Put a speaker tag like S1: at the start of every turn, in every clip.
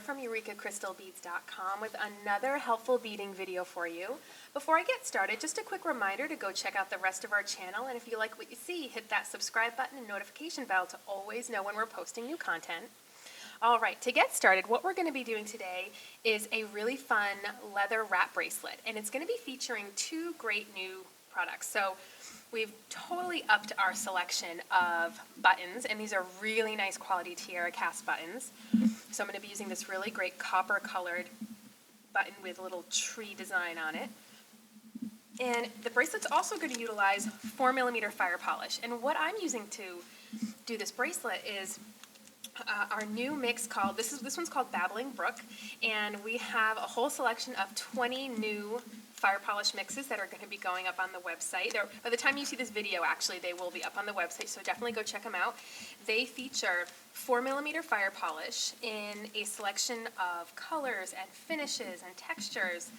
S1: from EurekaCrystalBeads.com with another helpful beading video for you. Before I get started, just a quick reminder to go check out the rest of our channel, and if you like what you see, hit that subscribe button and notification bell to always know when we're posting new content. Alright, to get started, what we're going to be doing today is a really fun leather wrap bracelet, and it's going to be featuring two great new products. So we've totally upped our selection of buttons, and these are really nice quality tiara cast buttons. So I'm going to be using this really great copper colored button with a little tree design on it. And the bracelet's also going to utilize 4mm fire polish. And what I'm using to do this bracelet is our new mix called, this one's called Babbling Brook, and we have a whole selection of 20 new fire polish mixes that are going to be going up on the website. By the time you see this video, actually, they will be up on the website, so definitely go check them out. They feature 4mm fire polish in a selection of colors and finishes and textures.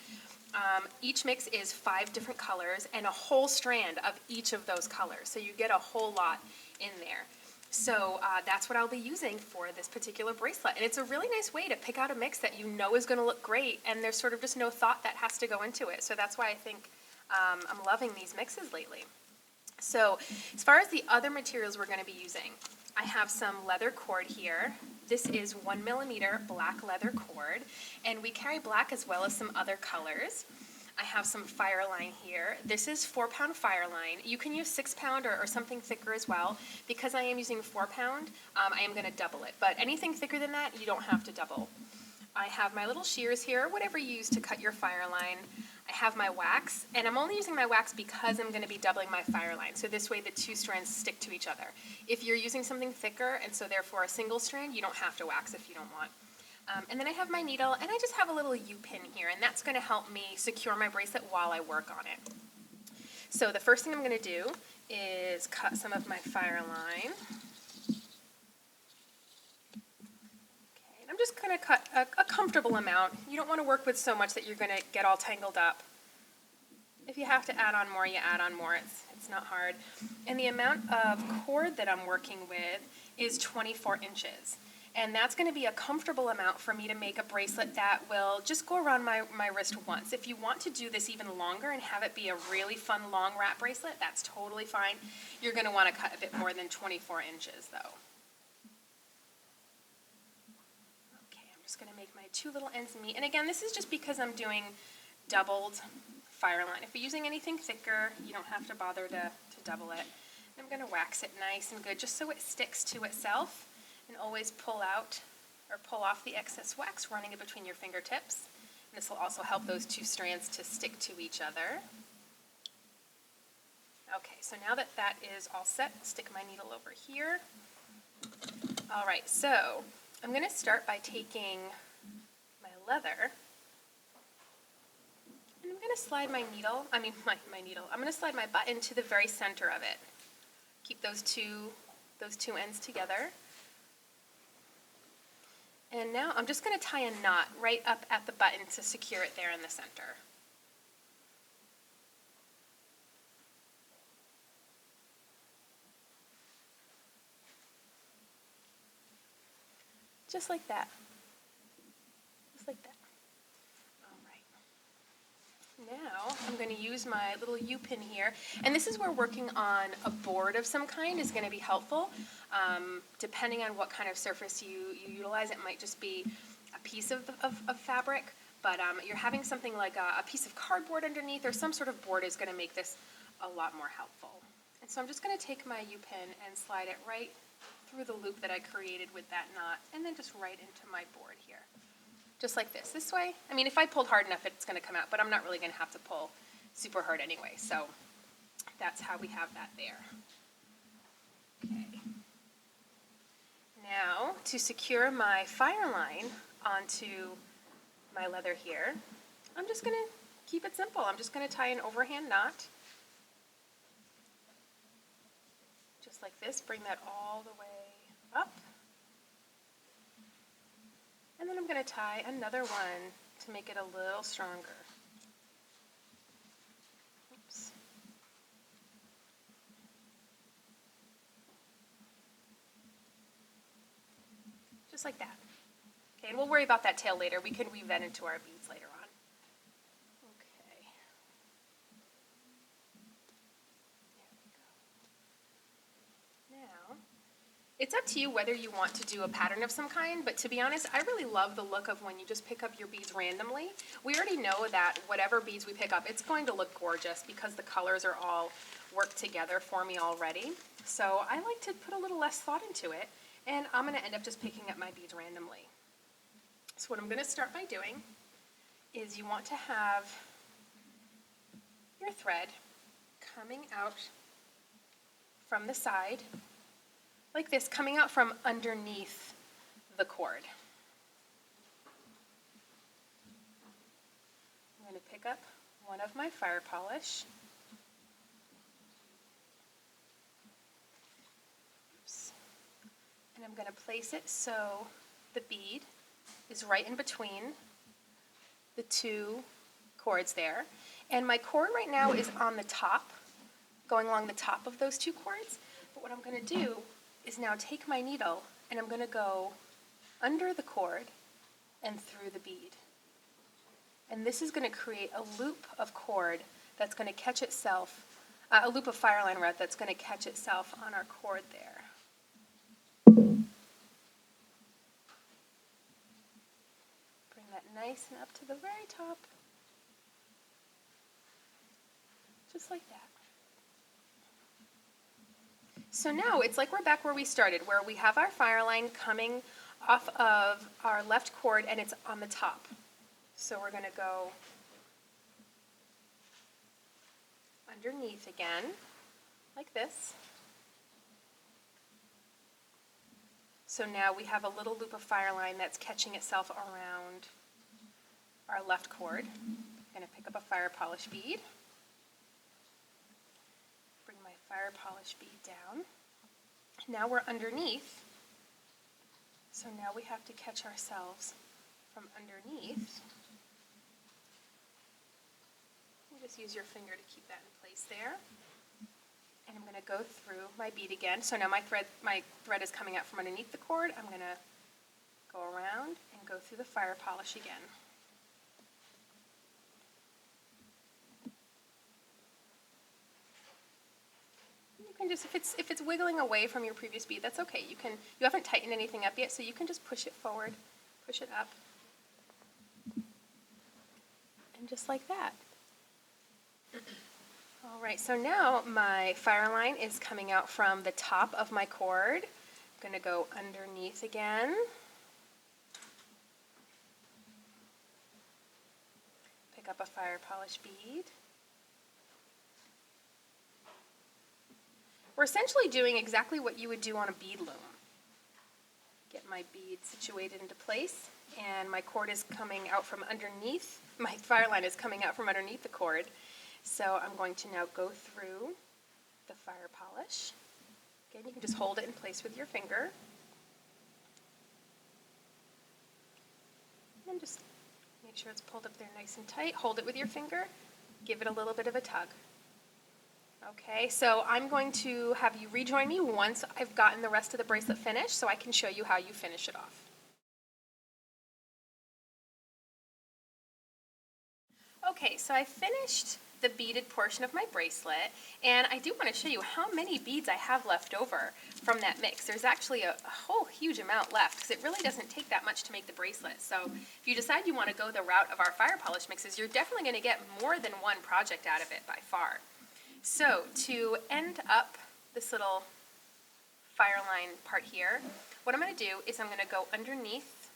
S1: Each mix is 5 different colors and a whole strand of each of those colors, so you get a whole lot in there. So that's what I'll be using for this particular bracelet. And it's a really nice way to pick out a mix that you know is going to look great, and there's sort of just no thought that has to go into it. So that's why I think I'm loving these mixes lately. So as far as the other materials we're going to be using, I have some leather cord here. This is 1mm black leather cord, and we carry black as well as some other colors. I have some Fireline here. This is 4-pound Fireline. You can use 6-pound or something thicker as well. Because I am using 4-pound, I am going to double it. But anything thicker than that, you don't have to double. I have my little shears here, whatever you use to cut your Fireline. I have my wax, and I'm only using my wax because I'm going to be doubling my Fireline. So this way the two strands stick to each other. If you're using something thicker, and so therefore a single strand, you don't have to wax if you don't want. And then I have my needle, and I just have a little U-pin here, and that's going to help me secure my bracelet while I work on it. So the first thing I'm going to do is cut some of my Fireline. Okay, and I'm just going to cut a comfortable amount. You don't want to work with so much that you're going to get all tangled up. If you have to add on more, you add on more. It's not hard. And the amount of cord that I'm working with is 24 inches. And that's going to be a comfortable amount for me to make a bracelet that will just go around my wrist once. If you want to do this even longer and have it be a really fun long wrap bracelet, that's totally fine. You're going to want to cut a bit more than 24 inches though. Okay, I'm just going to make my two little ends meet. And again, this is just because I'm doing doubled Fireline. If you're using anything thicker, you don't have to bother to double it. And I'm going to wax it nice and good just so it sticks to itself. And always pull out or pull off the excess wax running in between your fingertips. And this will also help those two strands to stick to each other. Okay, so now that that is all set, I'll stick my needle over here. All right, so I'm going to start by taking my leather, and I'm going to slide my needle, I'm going to slide my button to the very center of it. Keep those two ends together. And now I'm just going to tie a knot right up at the button to secure it there in the center. Just like that. Just like that. All right. Now I'm going to use my little U-pin here, and this is where working on a board of some kind is going to be helpful. Depending on what kind of surface you utilize, it might just be a piece of fabric, but you're having something like a piece of cardboard underneath or some sort of board is going to make this a lot more helpful. And so I'm just going to take my U-pin and slide it right through the loop that I created with that knot, and then just right into my board here. Just like this. This way, I mean, if I pulled hard enough, it's going to come out, but I'm not really going to have to pull super hard anyway, so that's how we have that there. Okay. Now, to secure my Fireline onto my leather here, I'm just going to keep it simple. I'm just going to tie an overhand knot, just like this. Bring that all the way up. And then I'm going to tie another one to make it a little stronger. Oops. Just like that. Okay, and we'll worry about that tail later. We can weave that into our beads later on. Okay. There we go. Now, it's up to you whether you want to do a pattern of some kind, but to be honest, I really love the look of when you just pick up your beads randomly. We already know that whatever beads we pick up, it's going to look gorgeous because the colors are all worked together for me already. So I like to put a little less thought into it, and I'm going to end up just picking up my beads randomly. So what I'm going to start by doing is you want to have your thread coming out from the side, like this, coming out from underneath the cord. I'm going to pick up one of my fire polish. Oops. And I'm going to place it so the bead is right in between the two cords there. And my cord right now is on the top, going along the top of those two cords. But what I'm going to do is now take my needle and I'm going to go under the cord and through the bead. And this is going to create a loop of cord that's going to catch itself, a loop of Fireline red that's going to catch itself on our cord there. Bring that nice and up to the very top, just like that. So now it's like we're back where we started, where we have our Fireline coming off of our left cord and it's on the top. So we're going to go underneath again, like this. So now we have a little loop of Fireline that's catching itself around our left cord. I'm going to pick up a fire polish bead. Bring my fire polish bead down. Now we're underneath. So now we have to catch ourselves from underneath. You just use your finger to keep that in place there. And I'm going to go through my bead again. So now my thread is coming out from underneath the cord. I'm going to go around and go through the fire polish again. You can just, if it's wiggling away from your previous bead, that's okay. You haven't tightened anything up yet, so you can just push it forward, push it up, and just like that. All right, so now my Fireline is coming out from the top of my cord. I'm going to go underneath again. Pick up a fire polish bead. We're essentially doing exactly what you would do on a bead loom. Get my bead situated into place, and my cord is coming out from underneath, my Fireline is coming out from underneath the cord. So I'm going to now go through the fire polish. Again, you can just hold it in place with your finger. And just make sure it's pulled up there nice and tight. Hold it with your finger. Give it a little bit of a tug. Okay, so I'm going to have you rejoin me once I've gotten the rest of the bracelet finished so I can show you how you finish it off. Okay, so I finished the beaded portion of my bracelet, and I do want to show you how many beads I have left over from that mix. There's actually a whole huge amount left because it really doesn't take that much to make the bracelet. So if you decide you want to go the route of our fire polish mixes, you're definitely going to get more than one project out of it by far. So to end up this little Fireline part here, what I'm going to do is I'm going to go underneath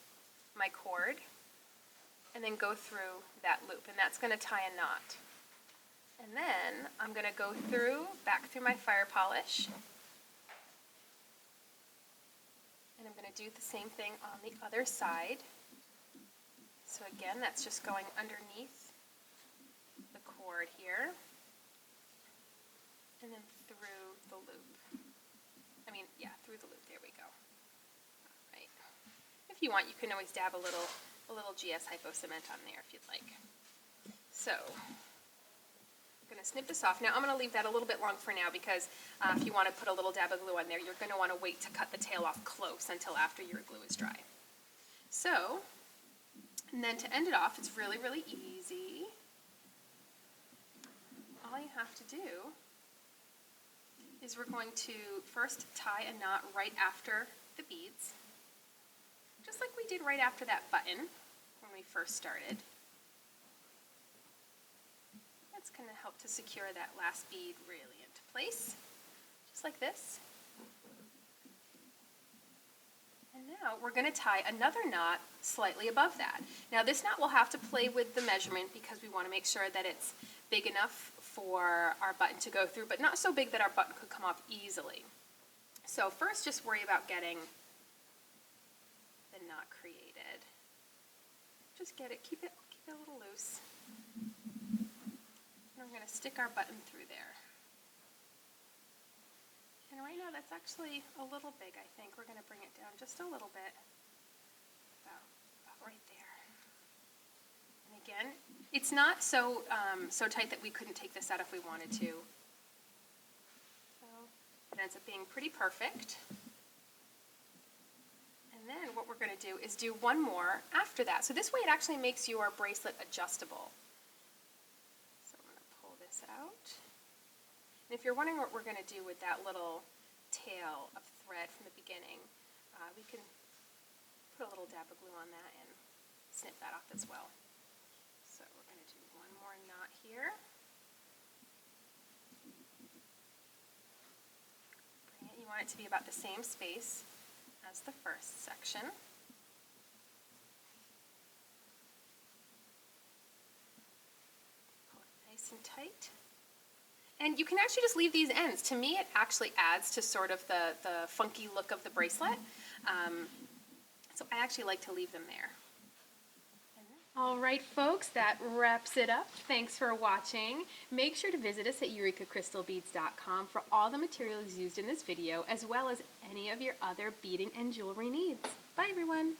S1: my cord and then go through that loop, and that's going to tie a knot. And then I'm going to go back through my fire polish, and I'm going to do the same thing on the other side. So again, that's just going underneath the cord here, and then through the loop. Through the loop, there we go. All right. If you want, you can always dab a little GS Hypo Cement on there if you'd like. So I'm going to snip this off. Now I'm going to leave that a little bit long for now because if you want to put a little dab of glue on there, you're going to want to wait to cut the tail off close until after your glue is dry. So, and then to end it off, it's really, really easy. All you have to do is we're going to first tie a knot right after the beads, just like we did right after that button when we first started. That's going to help to secure that last bead really into place, just like this. And now we're going to tie another knot slightly above that. Now this knot will have to play with the measurement because we want to make sure that it's big enough for our button to go through, but not so big that our button could come off easily. So first just worry about getting the knot created. Just get it, keep it a little loose. And we're going to stick our button through there. And right now that's actually a little big, I think. We're going to bring it down just a little bit, about right there. And again, it's not so tight that we couldn't take this out if we wanted to. So it ends up being pretty perfect. And then what we're going to do is do one more after that. So this way it actually makes your bracelet adjustable. So I'm going to pull this out. And if you're wondering what we're going to do with that little tail of thread from the beginning, we can put a little dab of glue on that and snip that off as well. So we're going to do one more knot here. You want it to be about the same space as the first section. Pull it nice and tight. And you can actually just leave these ends. To me, it actually adds to sort of the funky look of the bracelet. So I actually like to leave them there. All right, folks, that wraps it up. Thanks for watching. Make sure to visit us at EurekaCrystalBeads.com for all the materials used in this video, as well as any of your other beading and jewelry needs. Bye, everyone.